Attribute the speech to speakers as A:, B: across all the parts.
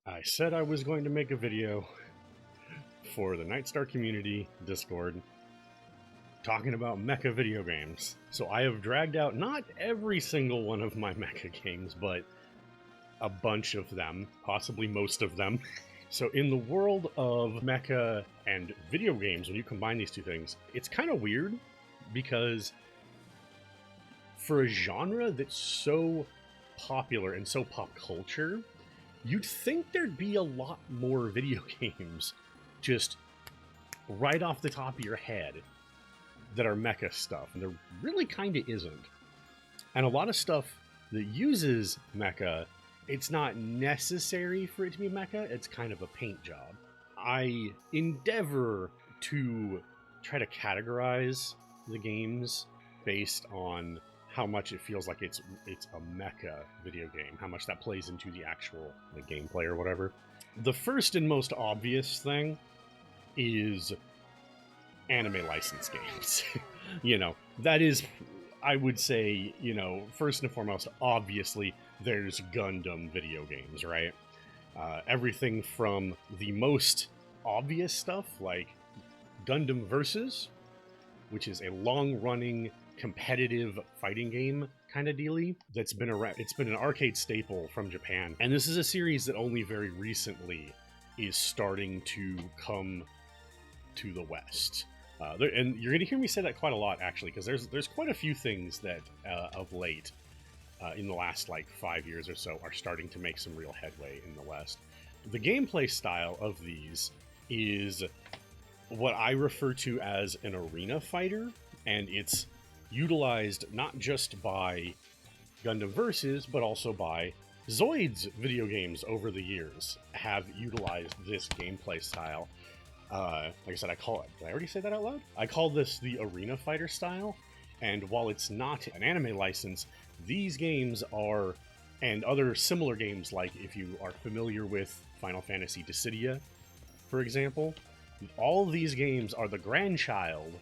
A: I said I was going to make a video for the Nightstar Community Discord talking about mecha video games. So I have dragged out not every single one of my mecha games, but a bunch of them, possibly most of them. So in the world of mecha and video games, when you combine these two things, it's kind of weird because for a genre that's so popular and so pop culture, you'd think there'd be a lot more video games just right off the top of your head that are mecha stuff, and there really kind of isn't. And a lot of stuff that uses mecha, it's not necessary for it to be mecha, it's kind of a paint job. I endeavor to try to categorize the games based on how much it feels like it's a mecha video game, how much that plays into the actual gameplay or whatever. The first and most obvious thing is anime license games. That is, I would say, first and foremost, obviously, there's Gundam video games, right? Everything from the most obvious stuff, like Gundam Versus, which is a long-running competitive fighting game kind of dealy that's been around. It's been an arcade staple from Japan, and this is a series that only very recently is starting to come to the West. And you're going to hear me say that quite a lot, actually, because there's quite a few things that of late, in the last 5 years or so, are starting to make some real headway in the West. The gameplay style of these is what I refer to as an arena fighter, and it's utilized not just by Gundam Versus, but also by Zoids video games over the years have utilized this gameplay style. Like I said, did I already say that out loud? I call this the arena fighter style, and while it's not an anime license, these games are, and other similar games, like if you are familiar with Final Fantasy Dissidia, for example, all of these games are the grandchild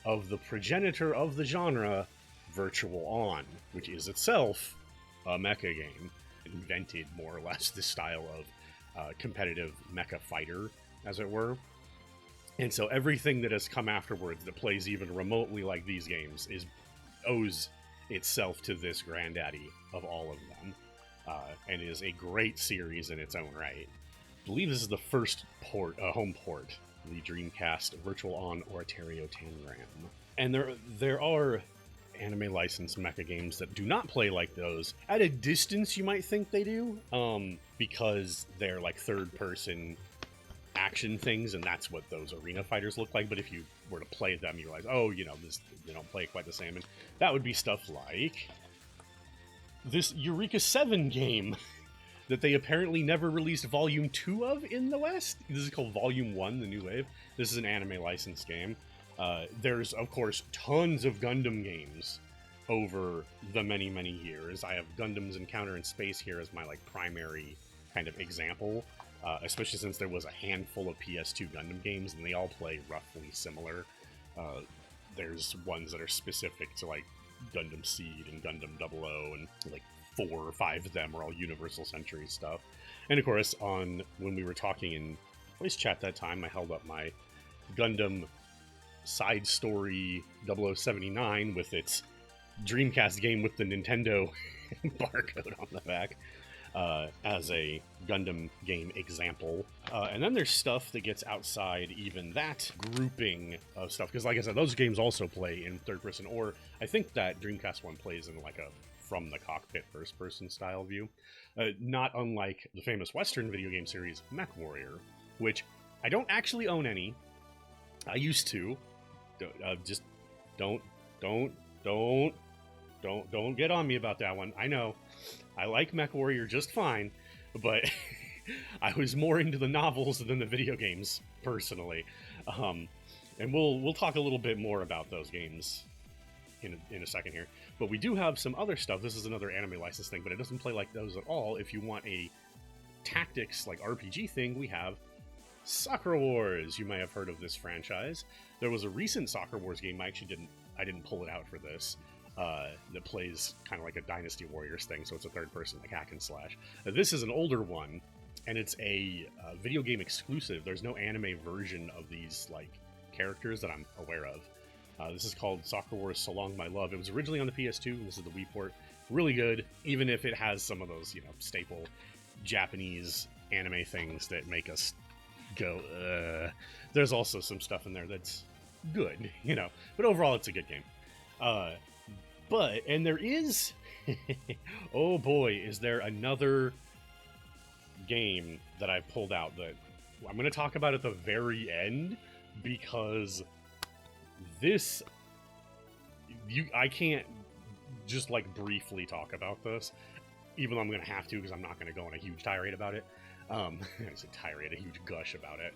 A: of the progenitor of the genre, Virtual On, which is itself a mecha game. It invented, more or less, this style of competitive mecha fighter, as it were. And so everything that has come afterwards that plays even remotely like these games owes itself to this granddaddy of all of them, and is a great series in its own right. I believe this is the first home port, the Dreamcast Virtual On Oratorio Tangram. And there are anime licensed mecha games that do not play like those. At a distance, you might think they do, because they're like third-person action things, and that's what those arena fighters look like. But if you were to play them, you realize, they don't play quite the same. And that would be stuff like this Eureka 7 game that they apparently never released Volume 2 of in the West. This is called Volume 1, the New Wave. This is an anime licensed game. There's, of course, tons of Gundam games over the many, many years. I have Gundam's Encounter in Space here as my primary kind of example, especially since there was a handful of PS2 Gundam games, and they all play roughly similar. There's ones that are specific to Gundam Seed and Gundam 00, and 4 or 5 of them are all Universal Century stuff. And of course, when we were talking in voice chat that time, I held up my Gundam Side Story 0079 with its Dreamcast game with the Nintendo barcode on the back, as a Gundam game example. And then there's stuff that gets outside even that grouping of stuff, because like I said, those games also play in third person, or I think that Dreamcast one plays in a from the cockpit first person style view, not unlike the famous Western video game series Mech Warrior, which I don't actually own any. I used to. Just don't get on me about that one. I know I like Mech Warrior just fine, but I was more into the novels than the video games personally. And we'll talk a little bit more about those games in a second here. But we do have some other stuff. This is another anime license thing, but it doesn't play like those at all. If you want a tactics RPG thing, we have Soccer Wars. You may have heard of this franchise. There was a recent Soccer Wars game. I didn't pull it out for this. That plays kind of like a Dynasty Warriors thing, so it's a third person hack and slash. This is an older one, and it's a video game exclusive. There's no anime version of these like characters that I'm aware of. This is called Soccer Wars So Long My Love. It was originally on the PS2. This is the Wii port. Really good, even if it has some of those, staple Japanese anime things that make us go, There's also some stuff in there that's good, but overall it's a good game. And there is, oh boy, is there another game that I pulled out that I'm going to talk about at the very end, because this, I can't just like briefly talk about this, even though I'm going to have to, because I'm not going to go on a huge tirade about it. I said tirade, a huge gush about it.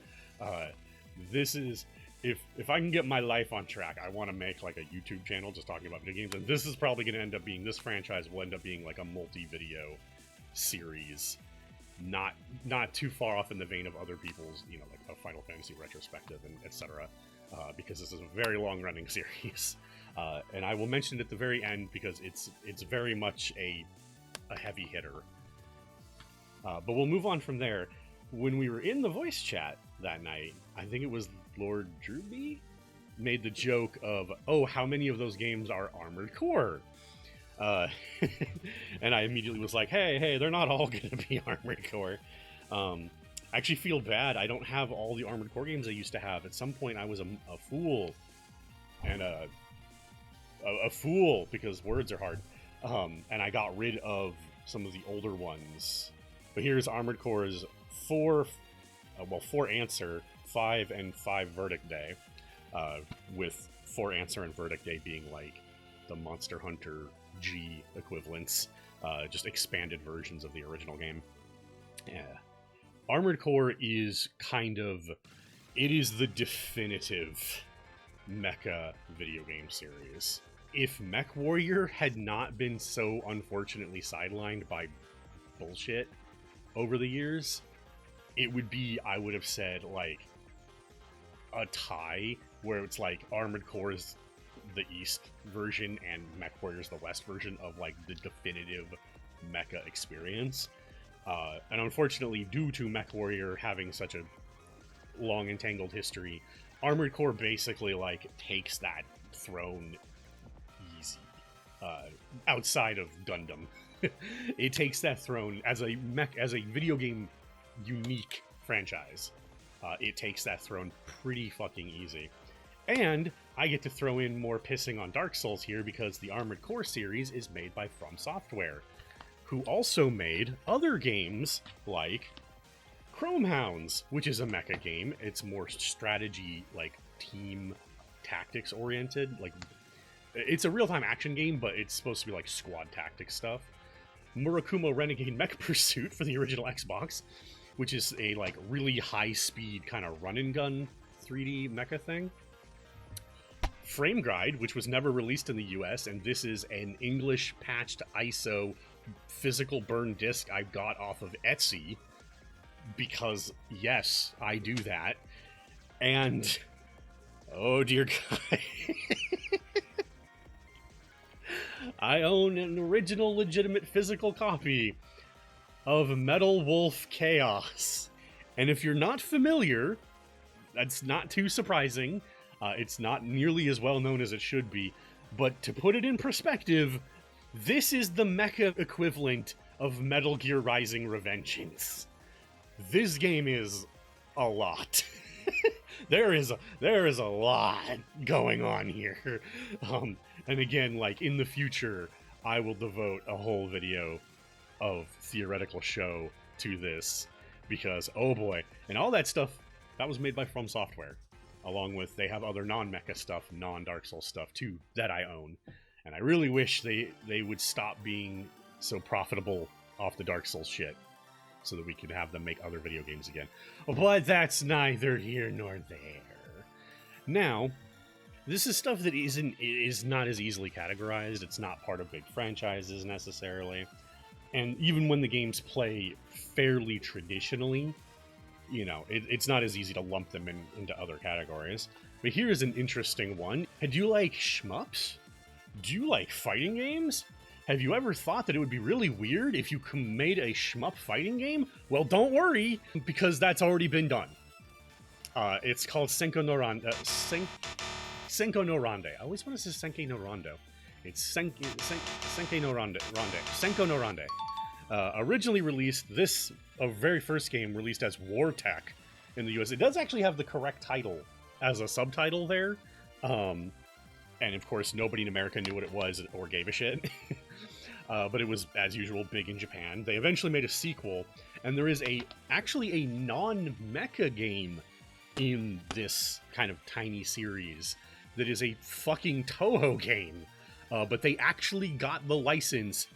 A: This is, if I can get my life on track, I want to make like a YouTube channel just talking about video games, and this is probably going to end up being, this franchise will end up being like a multi-video series, not too far off in the vein of other people's, like a Final Fantasy retrospective and etc. Because this is a very long-running series, and I will mention it at the very end because it's very much a heavy hitter. But we'll move on from there. When we were in the voice chat that night, I think it was Lord Drewby made the joke of, oh, how many of those games are Armored Core? And I immediately was like, hey, they're not all going to be Armored Core. I actually feel bad. I don't have all the Armored Core games I used to have. At some point, I was a fool. And a fool, because words are hard. And I got rid of some of the older ones. But here's Armored Core's 4 Answer, 5, and 5 Verdict Day. With 4 Answer and Verdict Day being like the Monster Hunter G equivalents, just expanded versions of the original game. Yeah. Armored Core is it is the definitive mecha video game series. If Mech Warrior had not been so unfortunately sidelined by bullshit over the years, it would be, I would have said, like, a tie, where it's like Armored Core is the East version and Mech Warrior is the West version of, like, the definitive mecha experience. And unfortunately, due to Mech Warrior having such a long entangled history, Armored Core basically, like, takes that throne easy. Outside of Gundam. It takes that throne as a video game unique franchise. It takes that throne pretty fucking easy. And I get to throw in more pissing on Dark Souls here because the Armored Core series is made by From Software, who also made other games like Chrome Hounds, which is a mecha game. It's more strategy, like team tactics oriented. Like, it's a real-time action game, but it's supposed to be like squad tactics stuff. Murakumo Renegade Mech Pursuit for the original Xbox, which is a like really high-speed kind of run-and-gun 3D mecha thing. Frame Guide, which was never released in the US, and this is an English patched ISO physical burn disc I got off of Etsy, because yes, I do that. And oh dear God, I own an original legitimate physical copy of Metal Wolf Chaos. And if you're not familiar, that's not too surprising. It's not nearly as well known as it should be. But to put it in perspective, this is the mecha equivalent of Metal Gear Rising: Revengeance. This game is a lot. There is a lot going on here. And again, like, in the future, I will devote a whole video of theoretical show to this, because, oh boy. And all that stuff, that was made by From Software. Along with, they have other non-mecha stuff, non-Dark Souls stuff, too, that I own. And I really wish they would stop being so profitable off the Dark Souls shit, so that we could have them make other video games again. But that's neither here nor there. Now, this is stuff that is not as easily categorized. It's not part of big franchises, necessarily. And even when the games play fairly traditionally, it's not as easy to lump them into other categories. But here's an interesting one. Do you like shmups? Do you like fighting games? Have you ever thought that it would be really weird if you made a shmup fighting game? Well, don't worry, because that's already been done. It's called Senko no Rande. Senko no Rande. I always want to say Senki no Rondo. It's Senki no Rande. Senko no Rande. Originally released, this very first game released as War Tech in the US. It does actually have the correct title as a subtitle there. And of course, nobody in America knew what it was or gave a shit. But it was, as usual, big in Japan. They eventually made a sequel, and there is actually a non-mecha game in this kind of tiny series that is a fucking Toho game. But they actually got the license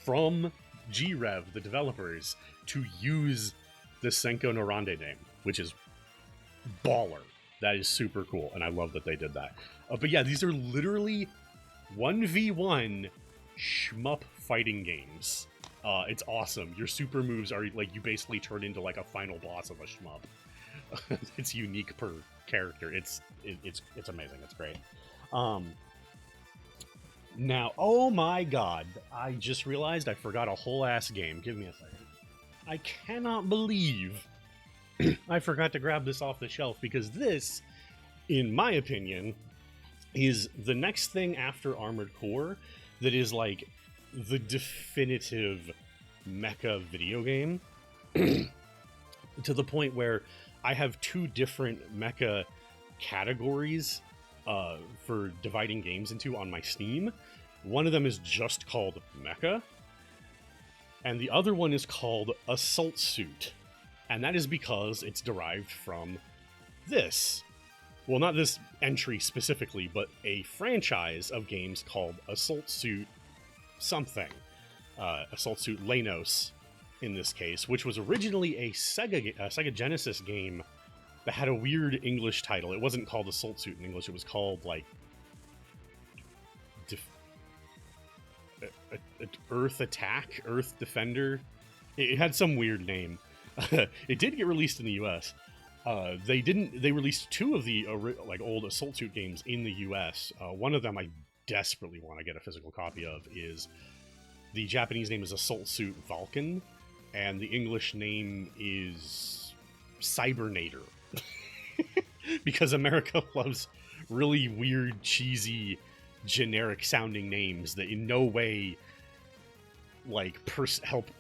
A: from G-Rev, the developers, to use the Senko no Rande name, which is baller. That is super cool, and I love that they did that. But yeah, these are literally 1v1 shmup fighting games. It's awesome. Your super moves are like, you basically turn into like a final boss of a shmup. It's unique per character. It's amazing. It's great. Now, oh my god, I just realized I forgot a whole ass game. Give me a second. I cannot believe I forgot to grab this off the shelf, because this, in my opinion, is the next thing after Armored Core that is like the definitive mecha video game. To the point where I have two different mecha categories for dividing games into on my Steam. One of them is just called Mecha, and the other one is called Assault Suit. And that is because it's derived from this. Well, not this entry specifically, but a franchise of games called Assault Suit something. Assault Suit Lenos, in this case, which was originally a Sega Genesis game that had a weird English title. It wasn't called Assault Suit in English. It was called, like, Earth Attack, Earth Defender. It had some weird name. It did get released in the US. They released two of the like old Assault Suit games in the US. One of them I desperately want to get a physical copy of. Is the Japanese name is Assault Suit Vulcan, and the English name is Cybernator. Because America loves really weird, cheesy, generic sounding names that in no way like help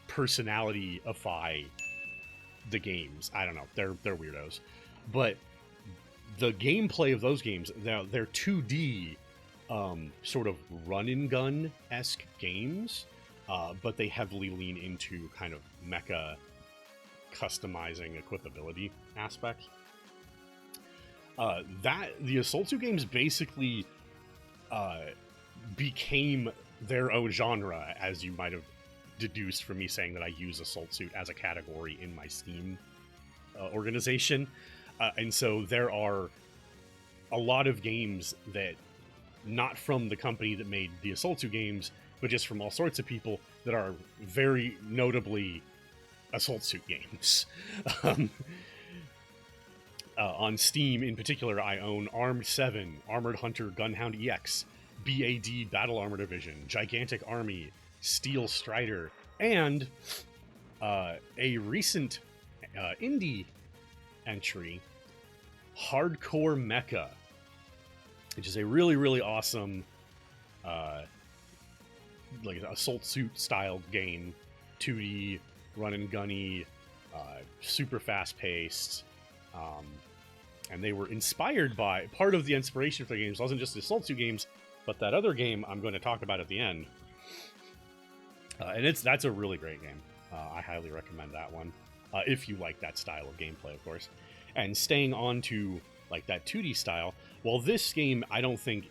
A: personality-ify the games. I don't know. They're weirdos. But the gameplay of those games, they're 2D sort of run-and-gun-esque games, but they heavily lean into kind of mecha customizing equipability aspects. The Assault Suit games basically became their own genre, as you might have deduced from me saying that I use Assault Suit as a category in my Steam organization. And so there are a lot of games that, not from the company that made the Assault Suit games, but just from all sorts of people, that are very notably Assault Suit games. On Steam, in particular, I own Armed 7, Armored Hunter Gunhound EX, BAD Battle Armor Division, Gigantic Army, Steel Strider, and a recent indie entry, Hardcore Mecha, which is a really, really awesome like Assault Suit style game, 2D, run and gunny, super fast paced. And they were inspired by, part of the inspiration for the games wasn't just the Assault Suit games, but that other game I'm going to talk about at the end. And that's a really great game. I highly recommend that one, if you like that style of gameplay, of course. And staying on to like that 2D style, well, this game, I don't think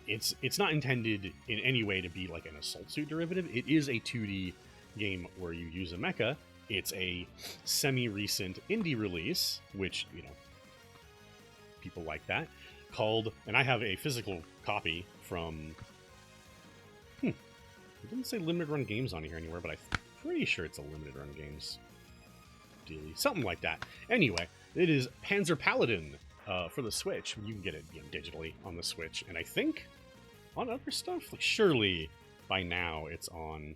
A: it's not intended in any way to be like an Assault Suit derivative. It is a 2D game where you use a mecha. It's a semi-recent indie release, which, you know, people like that, called, and I have a physical copy from, it doesn't say Limited Run Games on here anywhere, but I'm pretty sure it's a Limited Run Games dealie, something like that. Anyway, it is Panzer Paladin for the Switch. You can get it, you know, digitally on the Switch, and I think on other stuff, like surely by now it's on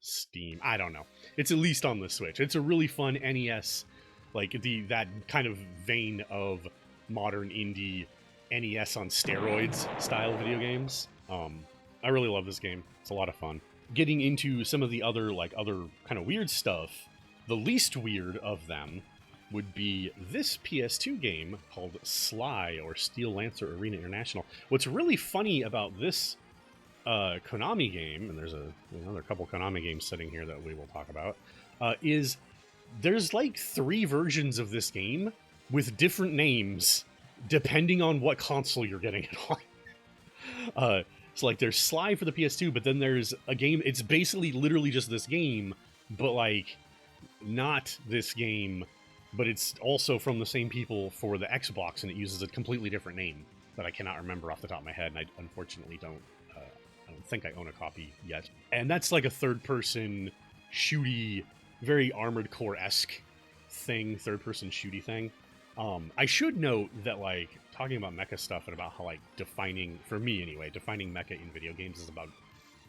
A: Steam. I don't know. It's at least on the Switch. It's a really fun NES, like that kind of vein of modern indie NES on steroids style video games. I really love this game. It's a lot of fun. Getting into some of the other kind of weird stuff, the least weird of them would be this PS2 game called Sly, or Steel Lancer Arena International. What's really funny about this Konami game, and there's another couple Konami games sitting here that we will talk about, is there's like 3 versions of this game with different names depending on what console you're getting it on. So like there's Sly for the PS2, but then there's a game, it's basically literally just this game, but like not this game, but it's also from the same people for the Xbox, and it uses a completely different name that I cannot remember off the top of my head, and I unfortunately don't think I own a copy yet. And that's like a third-person shooty, very Armored Core-esque thing, third-person shooty thing. I should note that, like, talking about mecha stuff and about how, like, defining, for me anyway, defining mecha in video games is about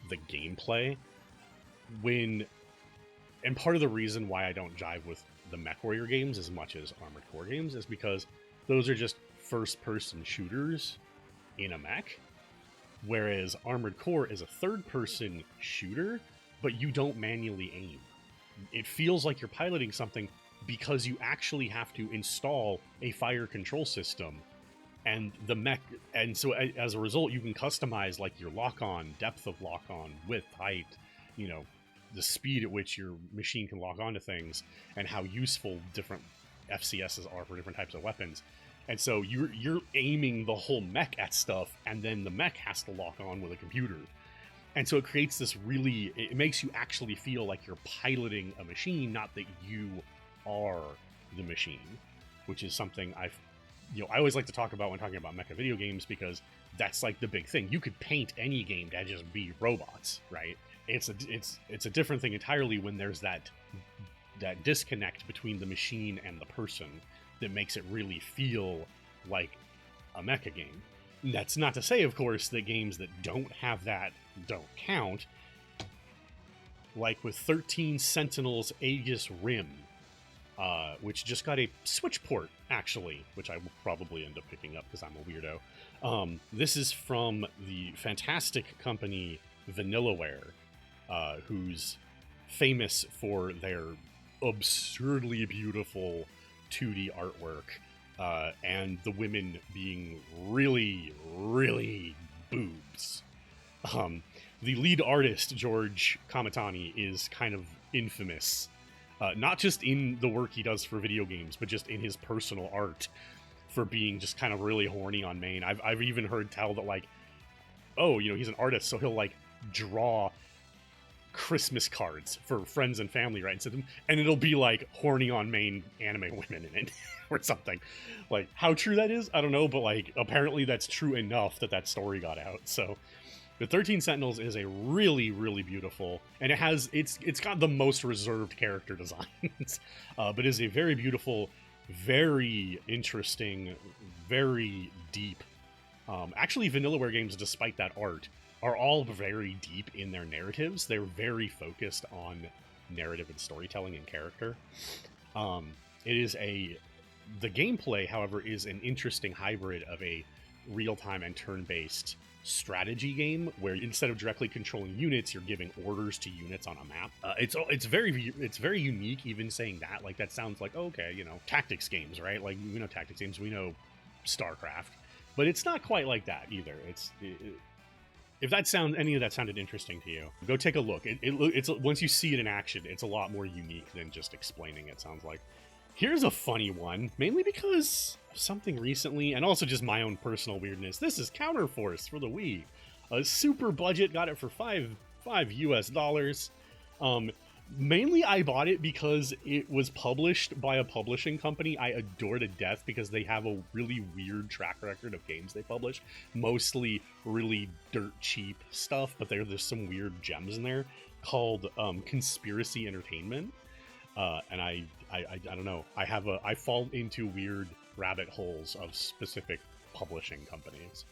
A: the gameplay. And part of the reason why I don't jive with the MechWarrior games as much as Armored Core games is because those are just first-person shooters in a mech, whereas Armored Core is a third-person shooter, but you don't manually aim. It feels like you're piloting something because you actually have to install a fire control system, and the mech, and so as a result, you can customize like your lock-on, depth of lock-on, width, height, you know, the speed at which your machine can lock onto things, and how useful different FCSs are for different types of weapons. And so you're aiming the whole mech at stuff, and then the mech has to lock on with a computer. And so it creates this it makes you actually feel like you're piloting a machine, not that you are the machine, which is something I always like to talk about when talking about mecha video games, because that's like the big thing. You could paint any game to just be robots, right? It's a different thing entirely when there's that disconnect between the machine and the person that makes it really feel like a mecha game. That's not to say, of course, that games that don't have that don't count. Like with 13 Sentinels Aegis Rim, which just got a Switch port, actually, which I will probably end up picking up because I'm a weirdo. This is from the fantastic company Vanillaware, who's famous for their absurdly beautiful 2D artwork, and the women being really, really boobs. The lead artist, George Kamatani, is kind of infamous, not just in the work he does for video games, but just in his personal art, for being just kind of really horny on main. I've even heard tell that, like, oh, he's an artist, so he'll like draw Christmas cards for friends and family, right? And it'll be like horny on main anime women in it or something. Like, how true that is, I don't know, but like apparently that's true enough that story got out. So the 13 Sentinels is a really, really beautiful, and it's got the most reserved character designs, but is a very beautiful, very interesting, very deep. Actually, Vanillaware games, despite that art, are all very deep in their narratives. They're very focused on narrative and storytelling and character. The gameplay, however, is an interesting hybrid of a real-time and turn-based strategy game, where instead of directly controlling units, you're giving orders to units on a map. It's very unique. Even saying that, like, that sounds like, okay, tactics games, right? Like, we know tactics games, we know StarCraft, but it's not quite like that either. If any of that sounded interesting to you, go take a look. It's once you see it in action, it's a lot more unique than just explaining it, sounds like. Here's a funny one, mainly because of something recently, and also just my own personal weirdness. This is Counterforce for the Wii. A super budget, got it for $5 US. Mainly I bought it because it was published by a publishing company I adore to death, because they have a really weird track record of games they publish. Mostly really dirt cheap stuff, but there's some weird gems in there, called Conspiracy Entertainment. And I don't know. I fall into weird rabbit holes of specific publishing companies.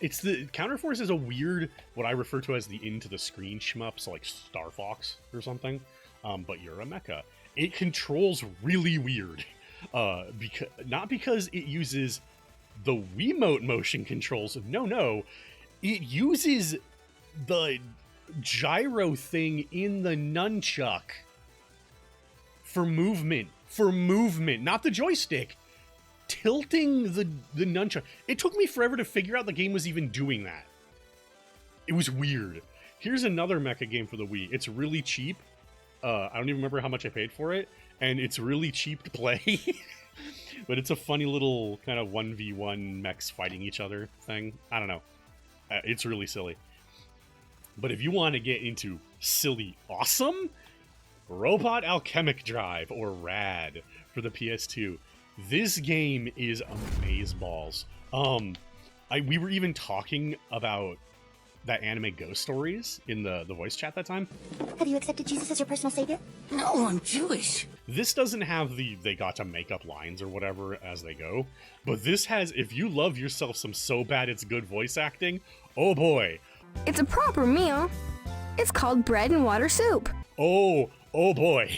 A: It's the Counterforce is a weird, what I refer to as the into the screen shmup, so like Star Fox or something. But you're a mecha. It controls really weird, not because it uses the Wiimote motion controls. No, it uses the gyro thing in the nunchuck for movement, not the joystick. Tilting the nunchuck. It took me forever to figure out the game was even doing that. It was weird. Here's another mecha game for the Wii. It's really cheap. I don't even remember how much I paid for it, and it's really cheap to play. But it's a funny little kind of 1v1 mechs fighting each other thing. I don't know. It's really silly. But if you want to get into silly awesome, Robot Alchemic Drive, or RAD, for the PS2. This game is amazeballs. We were even talking about that anime Ghost Stories in the voice chat that time.
B: Have you accepted Jesus as your personal savior?
C: No, I'm Jewish.
A: This doesn't have they got to make up lines or whatever as they go, but this has, if you love yourself some so bad it's good voice acting, oh boy.
D: It's a proper meal. It's called bread and water soup.
A: Oh boy.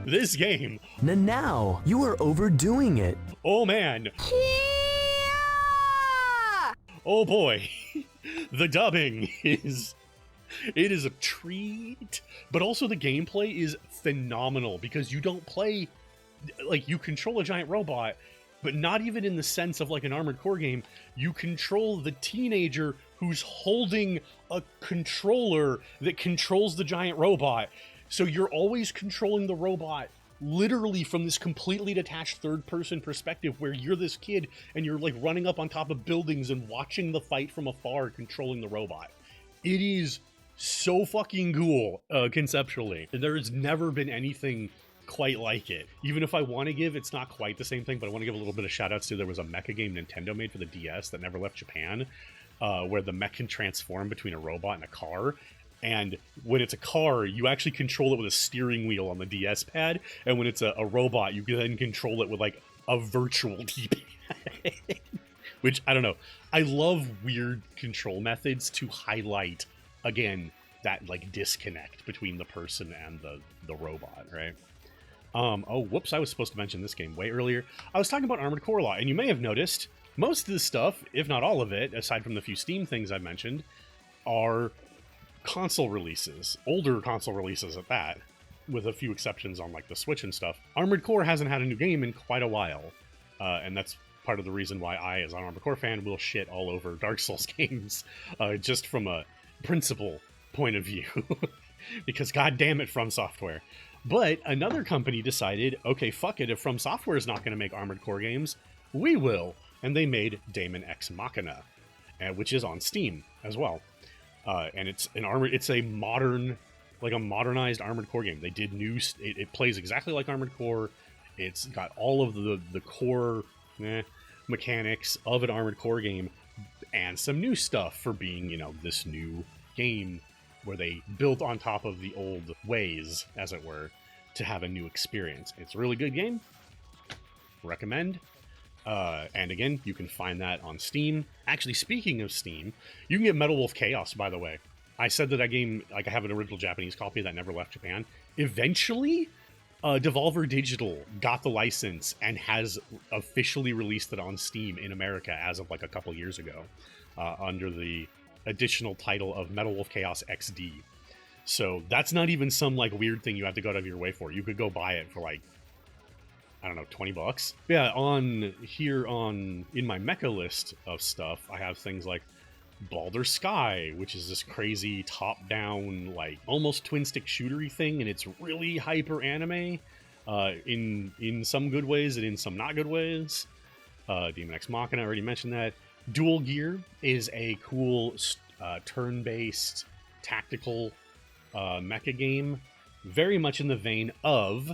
A: This game.
E: Now, you are overdoing it.
A: Oh man.
D: Yeah!
A: Oh boy. The dubbing is a treat, but also the gameplay is phenomenal because you don't play, like, you control a giant robot, but not even in the sense of like an Armored Core game. You control the teenager who's holding a controller that controls the giant robot. So you're always controlling the robot literally from this completely detached third-person perspective where you're this kid and you're like running up on top of buildings and watching the fight from afar, controlling the robot. It is so fucking cool, conceptually. There's never been anything quite like it. Even if I want to give, it's not quite the same thing, but I want to give a little bit of shout-outs to, there was a mecha game Nintendo made for the DS that never left Japan, where the mech can transform between a robot and a car. And when it's a car, you actually control it with a steering wheel on the DS pad. And when it's a robot, you can then control it with like a virtual D-pad. Which, I don't know. I love weird control methods to highlight, again, that like disconnect between the person and the robot, right? Oh, whoops, I was supposed to mention this game way earlier. I was talking about Armored Core a lot, and you may have noticed most of the stuff, if not all of it, aside from the few Steam things I mentioned, are console releases, older console releases at that, with a few exceptions on like the Switch and stuff. Armored Core hasn't had a new game in quite a while, and that's part of the reason why I, as an Armored Core fan, will shit all over Dark Souls games, just from a principle point of view, because god damn it, From Software. But another company decided, okay, fuck it, if From Software is not going to make Armored Core games, we will, and they made Daemon X Machina, which is on Steam as well. And it's a modern, like a modernized Armored Core game. They did new, it plays exactly like Armored Core. It's got all of the core mechanics of an Armored Core game, and some new stuff for being, you know, this new game where they built on top of the old ways, as it were, to have a new experience. It's a really good game. Recommend. And again, you can find that on Steam. Actually, speaking of Steam, you can get Metal Wolf Chaos, by the way. I said that game, like, I have an original Japanese copy that never left Japan. Eventually, Devolver Digital got the license and has officially released it on Steam in America as of like a couple years ago, under the additional title of Metal Wolf Chaos XD. So that's not even some like weird thing you have to go out of your way for. You could go buy it for like, I don't know, $20. Yeah, in my mecha list of stuff, I have things like Baldur's Sky, which is this crazy top-down, like almost twin-stick shootery thing, and it's really hyper anime, in some good ways and in some not good ways. Daemon X Machina, I already mentioned that. Dual Gear is a cool turn-based tactical mecha game, very much in the vein of,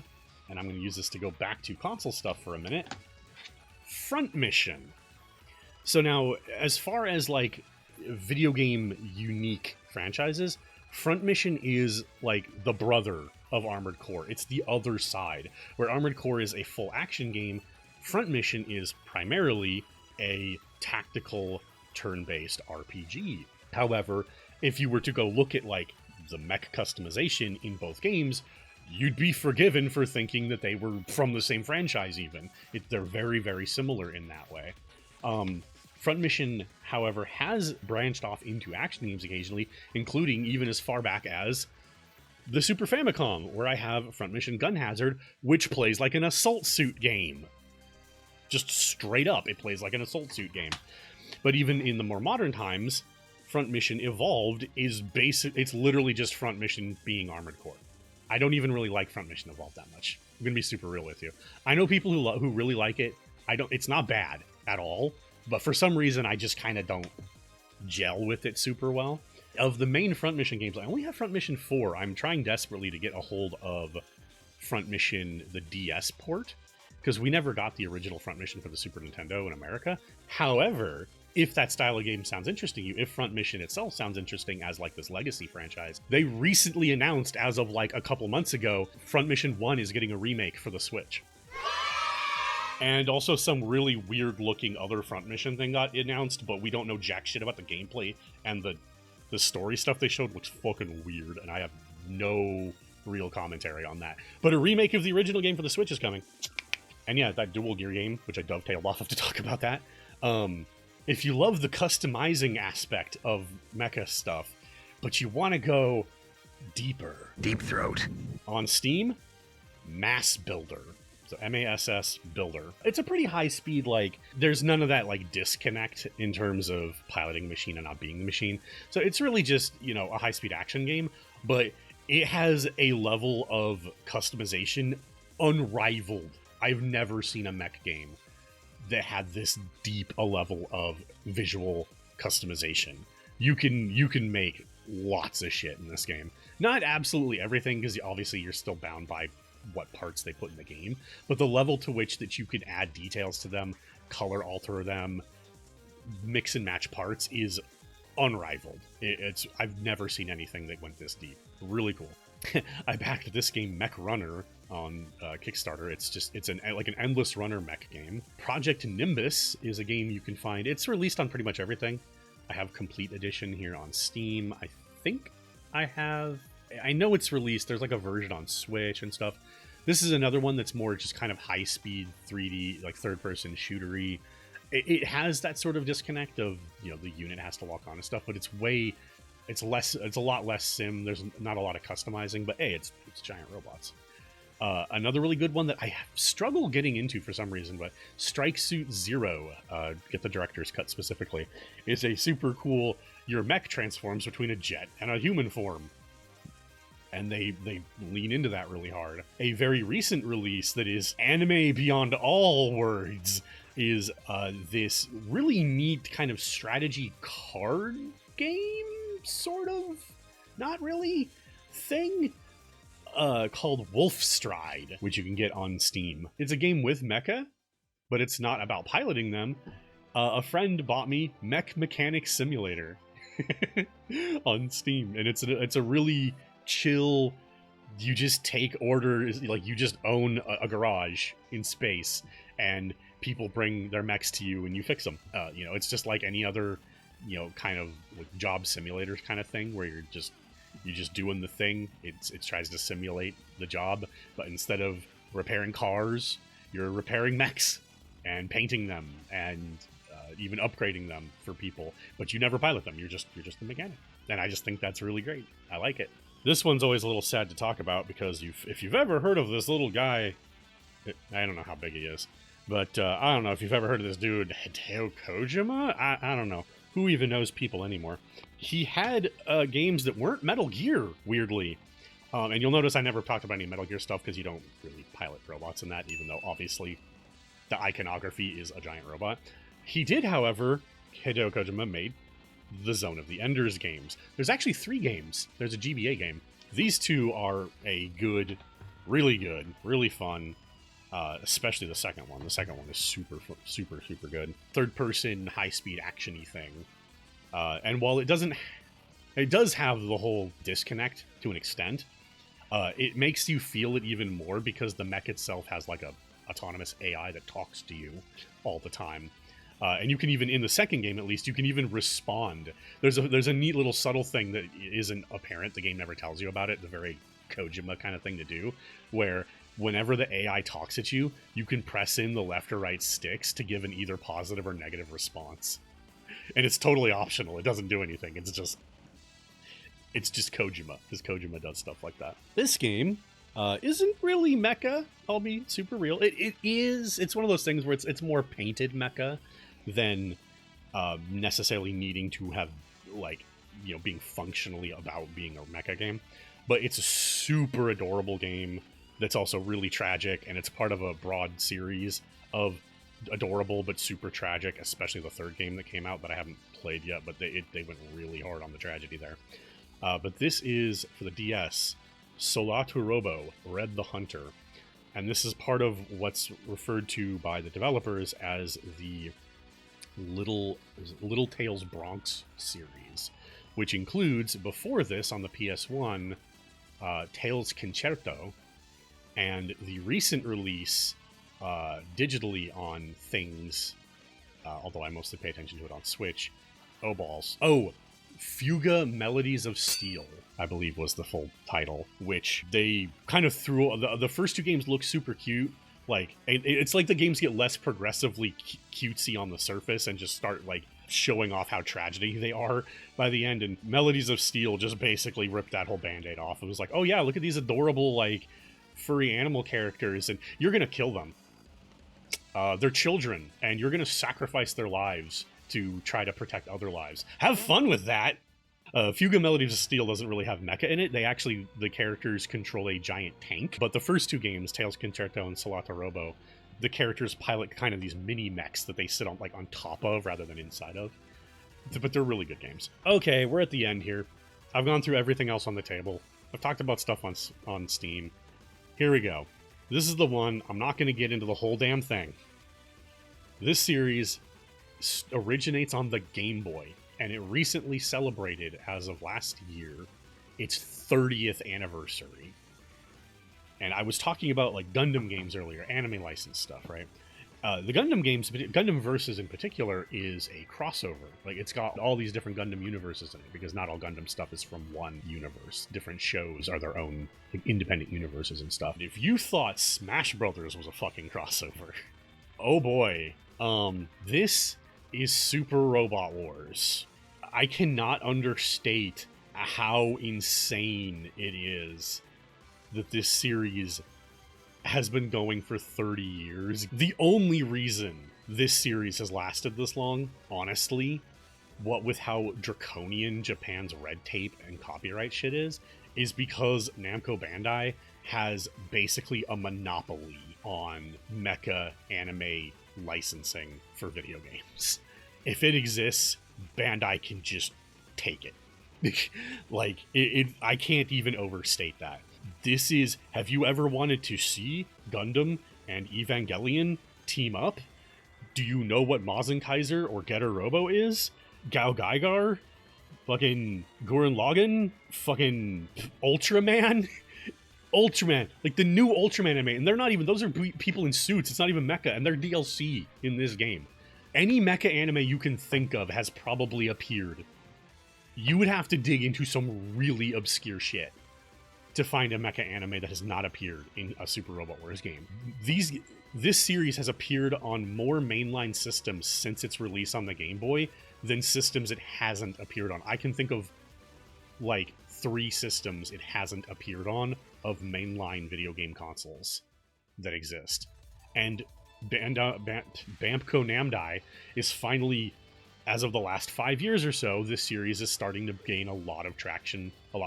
A: and I'm going to use this to go back to console stuff for a minute, Front Mission. So now, as far as like video game unique franchises, Front Mission is like the brother of Armored Core. It's the other side. Where Armored Core is a full action game, Front Mission is primarily a tactical turn-based RPG. However, if you were to go look at like the mech customization in both games, you'd be forgiven for thinking that they were from the same franchise even. They're very, very similar in that way. Front Mission, however, has branched off into action games occasionally, including even as far back as the Super Famicom, where I have Front Mission Gun Hazard, which plays like an assault suit game. Just straight up, it plays like an assault suit game. But even in the more modern times, Front Mission Evolved is it's literally just Front Mission being Armored Core. I don't even really like Front Mission Evolved that much. I'm gonna be super real with you. I know people who really like it. It's not bad at all, but for some reason I just kind of don't gel with it super well. Of the main Front Mission games, I only have Front Mission 4. I'm trying desperately to get a hold of Front Mission, the DS port, because we never got the original Front Mission for the Super Nintendo in America. However, if that style of game sounds interesting to you, if Front Mission itself sounds interesting as like this legacy franchise, they recently announced, as of like a couple months ago, Front Mission 1 is getting a remake for the Switch. And also some really weird looking other Front Mission thing got announced, but we don't know jack shit about the gameplay, and the story stuff they showed looks fucking weird, and I have no real commentary on that. But a remake of the original game for the Switch is coming. And yeah, that Dual Gear game, which I dovetailed off of to talk about that. If you love the customizing aspect of mecha stuff, but you want to go deeper.
F: Deep Throat.
A: On Steam, Mass Builder. So MASS Builder. It's a pretty high speed, like, there's none of that, like, disconnect in terms of piloting the machine and not being the machine. So it's really just, you know, a high speed action game, but it has a level of customization unrivaled. I've never seen a mech game that had this deep a level of visual customization. You can make lots of shit in this game. Not absolutely everything, because obviously you're still bound by what parts they put in the game, but the level to which that you can add details to them, color alter them, mix and match parts is unrivaled. I've never seen anything that went this deep. Really cool. I backed this game, Mech Runner, on Kickstarter. It's an endless runner mech game. Project Nimbus is a game you can find. It's released on pretty much everything. I have Complete Edition here on Steam. I think I know it's released. There's like a version on Switch and stuff. This is another one that's more just kind of high speed 3D, like third person shootery. It has that sort of disconnect of, you know, the unit has to lock on and stuff, but it's a lot less sim. There's not a lot of customizing, but hey, it's giant robots. Another really good one that I struggle getting into for some reason, but Strike Suit Zero, get the director's cut specifically, is a super cool, your mech transforms between a jet and a human form. And they lean into that really hard. A very recent release that is anime beyond all words is this really neat kind of strategy card game, sort of, not really, thing, called Wolfstride, which you can get on Steam. It's a game with mecha, but it's not about piloting them. A friend bought me Mech Mechanic Simulator on Steam, and it's a really chill, you just take orders, like you just own a garage in space and people bring their mechs to you and you fix them. You know, it's just like any other, you know, kind of like job simulators kind of thing where you're just doing the thing. It tries to simulate the job, but instead of repairing cars, you're repairing mechs and painting them and even upgrading them for people, but you never pilot them. You're just the mechanic, and I just think that's really great. I like it. This one's always a little sad to talk about because if you've ever heard of this little guy, I don't know how big he is, but I don't know if you've ever heard of this dude, Hideo Kojima? I don't know. Who even knows people anymore? He had games that weren't Metal Gear, weirdly. And you'll notice I never talked about any Metal Gear stuff because you don't really pilot robots in that, even though obviously the iconography is a giant robot. He did, however, Hideo Kojima made the Zone of the Enders games. There's actually 3 games. There's a GBA game. These 2 are a good, really fun, especially the second one. The second one is super good. Third person, high speed action-y thing. And while it does have the whole disconnect to an extent, it makes you feel it even more because the mech itself has like a autonomous AI that talks to you all the time. And you can even, in the second game at least, you can even respond. There's a neat little subtle thing that isn't apparent. The game never tells you about it. The very Kojima kind of thing to do, where whenever the AI talks at you, you can press in the left or right sticks to give an either positive or negative response. And it's totally optional. It doesn't do anything. It's just Kojima, because Kojima does stuff like that. This game isn't really mecha. I'll be super real. It is. It's one of those things where it's more painted mecha than necessarily needing to have, like, you know, being functionally about being a mecha game. But it's a super adorable game that's also really tragic, and it's part of a broad series of adorable but super tragic, especially the third game that came out that I haven't played yet, but they went really hard on the tragedy there. But this is, for the DS, Solaturobo, Red the Hunter. And this is part of what's referred to by the developers as the Little Tales Bronx series, which includes, before this on the PS1, Tales Concerto, and the recent release digitally on things, although I mostly pay attention to it on Switch. Oh, balls. Oh, Fuga Melodies of Steel, I believe was the full title, which they kind of threw. The first two games look super cute. Like, it's like the games get less progressively cutesy on the surface and just start, like, showing off how tragedy they are by the end. And Melodies of Steel just basically ripped that whole band-aid off. It was like, oh yeah, look at these adorable, like, furry animal characters, and you're gonna kill them. They're children, and you're gonna sacrifice their lives to try to protect other lives. Have fun with that. Fuga Melodies of Steel doesn't really have mecha in it. The characters control a giant tank. But the first two games, Tales Concerto and Solaturobo, the characters pilot kind of these mini mechs that they sit on, like, on top of rather than inside of. But they're really good games. Okay, we're at the end here. I've gone through everything else on the table. I've talked about stuff on Steam. Here we go. This is the one. I'm not going to get into the whole damn thing. This series originates on the Game Boy, and it recently celebrated, as of last year, its 30th anniversary. And I was talking about, like, Gundam games earlier, anime license stuff, right? The Gundam games, Gundam Versus in particular, is a crossover. Like, it's got all these different Gundam universes in it, because not all Gundam stuff is from one universe. Different shows are their own, like, independent universes and stuff. If you thought Smash Brothers was a fucking crossover, oh boy. This is Super Robot Wars. I cannot understate how insane it is that this series has been going for 30 years. The only reason this series has lasted this long, honestly, what with how draconian Japan's red tape and copyright shit is because Namco Bandai has basically a monopoly on mecha anime licensing for video games. If it exists, Bandai can just take it. Like, I can't even overstate that. This is, have you ever wanted to see Gundam and Evangelion team up? Do you know what Mazinkaiser or Getter Robo is? Gao Gaigar? Fucking Gurren Lagann? Fucking Ultraman? Ultraman, like the new Ultraman anime, and they're not even, those are people in suits, it's not even mecha, and they're DLC in this game. Any mecha anime you can think of has probably appeared. You would have to dig into some really obscure shit to find a mecha anime that has not appeared in a Super Robot Wars game. This series has appeared on more mainline systems since its release on the Game Boy than systems it hasn't appeared on. I can think of, like, 3 systems it hasn't appeared on of mainline video game consoles that exist. And Bamco Namdai is finally, as of the last 5 years or so, this series is starting to gain a lot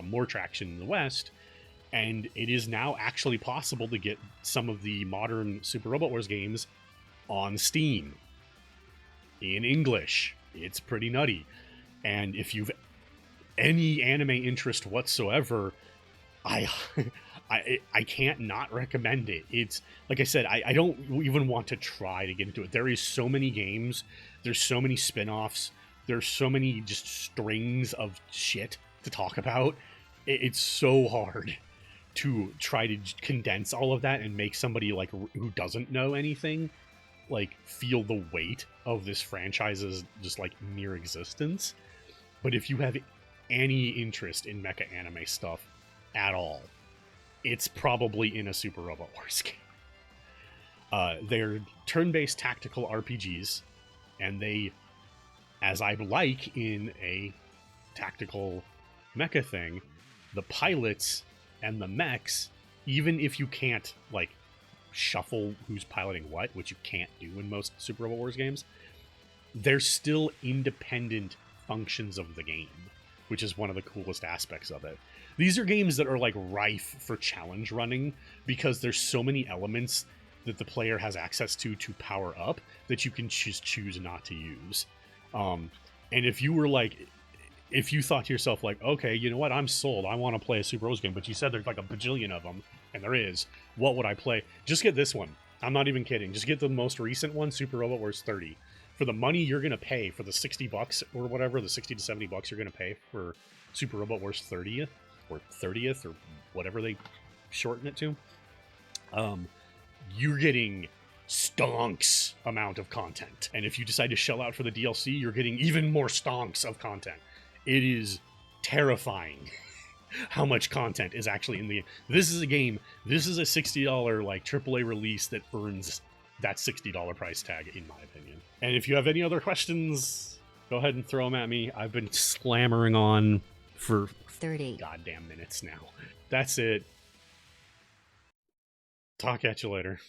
A: more traction in the West, and it is now actually possible to get some of the modern Super Robot Wars games on Steam in English. It's pretty nutty. And if you've any anime interest whatsoever, I can't not recommend it. It's, like I said, I don't even want to try to get into it. There is so many games, there's so many spin-offs, there's so many just strings of shit to talk about. It's so hard to try to condense all of that and make somebody, like, who doesn't know anything like feel the weight of this franchise's just like near existence. But if you have any interest in mecha anime stuff at all, it's probably in a Super Robot Wars game. They're turn-based tactical RPGs, and they, as I like in a tactical mecha thing, the pilots and the mechs, even if you can't like shuffle who's piloting what, which you can't do in most Super Robot Wars games, they're still independent functions of the game, which is one of the coolest aspects of it. These are games that are like rife for challenge running because there's so many elements that the player has access to power up that you can choose not to use. And if you were like, if you thought to yourself like, okay, you know what, I'm sold, I want to play a Super Rose game, but you said there's like a bajillion of them, and there is, what would I play? Just get this one. I'm not even kidding. Just get the most recent one, Super Robot Wars 30. For the money you're going to pay, for the $60 or whatever, the 60 to $70 you're going to pay for Super Robot Wars 30th, or 30th, or whatever they shorten it to, you're getting stonks amount of content. And if you decide to shell out for the DLC, you're getting even more stonks of content. It is terrifying how much content is actually in the game. This is a game, this is a $60 like AAA release that earns that $60 price tag, in my opinion. And if you have any other questions, go ahead and throw them at me. I've been slammering on for
C: 30
A: goddamn minutes now. That's it. Talk at you later.